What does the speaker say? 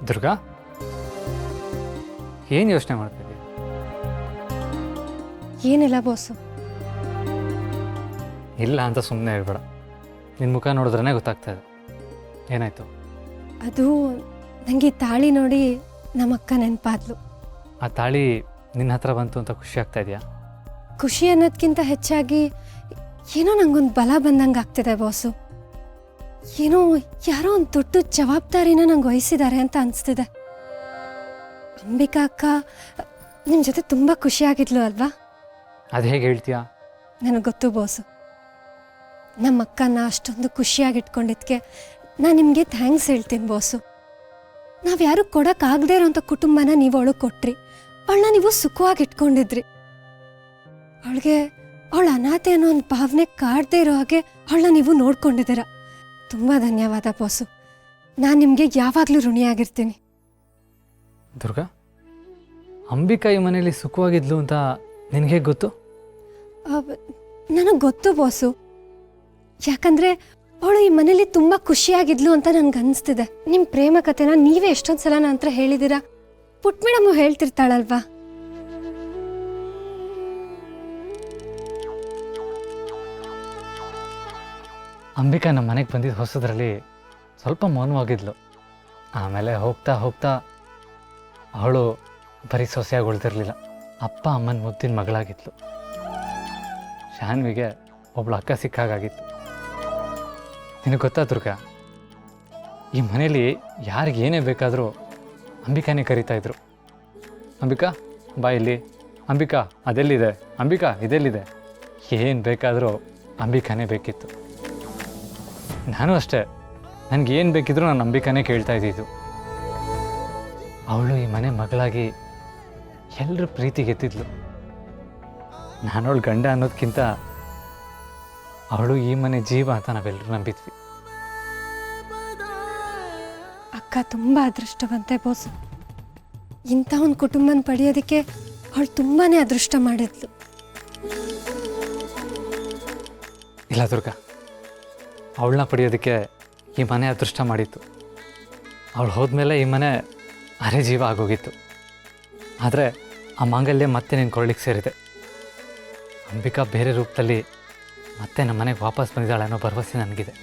ದುರ್ಗಾ, ಏನು ಯೋಚನೆ ಮಾಡ್ತಿದ್ದೀಯ? ಏನಿಲ್ಲ ಬಾಸು. ಇಲ್ಲ ಅಂತ ಸುಮ್ಮನೆ ಹೇಳ್ಬೇಡ. ನಿನ್ನ ಮುಖ ನೋಡಿದ್ರೇ ಗೊತ್ತಾಗ್ತಾ ಇದೆ. ಏನಾಯಿತು? ಅದು ನನಗೆ ತಾಳಿ ನೋಡಿ ನಮ್ಮಕ್ಕ ನೆನಪಾದ್ಲು. ಆ ತಾಳಿ ನಿನ್ನ ಹತ್ರ ಬಂತು ಅಂತ ಖುಷಿ ಆಗ್ತಾ ಇದೆಯಾ? ಖುಷಿ ಅನ್ನೋದಕ್ಕಿಂತ ಹೆಚ್ಚಾಗಿ ಏನೋ ನಂಗೊಂದು ಬಲ ಬಂದಂಗೆ ಆಗ್ತಿದೆ ಬಾಸು. ಏನೋ ಯಾರೋ ಒಂದು ದೊಡ್ಡ ಜವಾಬ್ದಾರಿನ ನಂಗೆ ವಹಿಸಿದ್ದಾರೆ ಅಂತ ಅನಿಸ್ತಿದೆ. ಅಂಬಿಕಾ ಅಕ್ಕ ನಿಮ್ಮ ಜೊತೆ ತುಂಬ ಖುಷಿಯಾಗಿದ್ಲು ಅಲ್ವಾ? ಅದು ಹೇಗೆ ಹೇಳ್ತೀಯಾ? ನನಗೆ ಗೊತ್ತು ಬಾಸು. ನಮ್ಮ ಅಕ್ಕನ ಅಷ್ಟೊಂದು ಖುಷಿಯಾಗಿ ಇಟ್ಕೊಂಡಿದ್ದಕ್ಕೆ ನಾನು ನಿಮಗೆ ಥ್ಯಾಂಕ್ಸ್ ಹೇಳ್ತೀನಿ ಬಾಸು. ನಾವು ಯಾರು ಕೊಡೋಕ್ಕಾಗದೇ ಇರೋಂಥ ಕುಟುಂಬನ ನೀವು ಅವಳು ಕೊಟ್ರಿ. ಅವಳನ್ನ ನೀವು ಸುಖವಾಗಿ ಇಟ್ಕೊಂಡಿದ್ರಿ. ಅವಳಿಗೆ ಅವಳ ಅನಾಥೆ ಅನ್ನೋ ಒಂದು ಭಾವನೆ ಕಾಡದೇ ಇರೋ ಹಾಗೆ ಅವಳನ್ನ ನೀವು ನೋಡ್ಕೊಂಡಿದ್ದೀರ. ತುಂಬ ಧನ್ಯವಾದ ಬಾಸು. ನಾನು ನಿಮಗೆ ಯಾವಾಗಲೂ ಋಣಿಯಾಗಿರ್ತೀನಿ. ದುರ್ಗಾ, ಅಂಬಿಕಾ ಈ ಮನೇಲಿ ಸುಖವಾಗಿದ್ಲು ಅಂತ ನಿನಗೆ ಗೊತ್ತು? ನನಗೆ ಗೊತ್ತು ಬಾಸು. ಯಾಕಂದರೆ ಅವಳು ಈ ಮನೇಲಿ ತುಂಬ ಖುಷಿಯಾಗಿದ್ಲು ಅಂತ ನನಗೆ ಅನಿಸ್ತಿದೆ. ನಿಮ್ಮ ಪ್ರೇಮ ಕಥೆನ ನೀವೇ ಎಷ್ಟೊಂದು ಸಲ ನನ್ನ ಹತ್ರ ಹೇಳಿದ್ದೀರಾ. ಪುಟ್ ಮೇಡಮು ಹೇಳ್ತಿರ್ತಾಳಲ್ವಾ. ಅಂಬಿಕಾ ನಮ್ಮ ಮನೆಗೆ ಬಂದಿದ್ದು ಹೊಸದ್ರಲ್ಲಿ ಸ್ವಲ್ಪ ಮೌನವಾಗಿದ್ಲು. ಆಮೇಲೆ ಹೋಗ್ತಾ ಹೋಗ್ತಾ ಅವಳು ಬರೀ ಸೊಸೆಯಾಗಿ ಉಳಿದಿರಲಿಲ್ಲ, ಅಪ್ಪ ಅಮ್ಮನ ಮುದ್ದಿನ ಮಗಳಾಗಿದ್ಲು. ಶಾನ್ವಿಗೆ ಒಬ್ಳು ಅಕ್ಕ ಸಿಕ್ಕಾಗಿತ್ತು. ನಿನಗೆ ಗೊತ್ತಾ ದುರ್ಗಾ, ಈ ಮನೇಲಿ ಯಾರಿಗೆ ಏನೇ ಬೇಕಾದರೂ ಅಂಬಿಕಾನೇ ಕರೀತಾಯಿದ್ರು. ಅಂಬಿಕಾ ಬಾ ಇಲ್ಲಿ, ಅಂಬಿಕಾ ಅದೆಲ್ಲಿದೆ, ಅಂಬಿಕಾ ಇದೆಲ್ಲಿದೆ, ಏನು ಬೇಕಾದರೂ ಅಂಬಿಕಾನೇ ಬೇಕಿತ್ತು. ನಾನು ಅಷ್ಟೇ, ನನಗೇನು ಬೇಕಿದ್ರೂ ನಾನು ಅಂಬಿಕಾನೇ ಕೇಳ್ತಾ ಇದ್ದಿದ್ದು. ಅವಳು ಈ ಮನೆ ಮಗಳಾಗಿ ಎಲ್ಲರೂ ಪ್ರೀತಿ ಗೆದ್ದಿದ್ಲು. ನಾನವಳು ಗಂಡ ಅನ್ನೋದಕ್ಕಿಂತ ಅವಳು ಈ ಮನೆ ಜೀವ ಅಂತ ನಾವೆಲ್ಲರೂ ನಂಬಿದ್ವಿ. ಅಕ್ಕ ತುಂಬ ಅದೃಷ್ಟವಂತೆ ಬಾಸು. ಇಂಥ ಒಂದು ಕುಟುಂಬನ ಪಡೆಯೋದಕ್ಕೆ ಅವಳು ತುಂಬಾ ಅದೃಷ್ಟ ಮಾಡಿದ್ಲು. ಇಲ್ಲ ದುರ್ಗಾ, ಅವಳನ್ನ ಪಡೆಯೋದಕ್ಕೆ ಈ ಮನೆ ಅದೃಷ್ಟ ಮಾಡಿತ್ತು. ಅವಳು ಹೋದ್ಮೇಲೆ ಈ ಮನೆ ಅರೆ ಜೀವ ಆಗೋಗಿತ್ತು. ಆದರೆ ಆ ಮಾಂಗಲ್ಯ ಮತ್ತೆ ನಿನ್ನ ಕೊರಳಿಗೆ ಸೇರಿದೆ. ಅಂಬಿಕಾ ಬೇರೆ ರೂಪದಲ್ಲಿ ಮತ್ತೆ ನಮ್ಮ ಮನೆಗೆ ವಾಪಸ್ ಬಂದಿದ್ದಾಳೆ ಅನ್ನೋ ಭರವಸೆ ನನಗಿದೆ.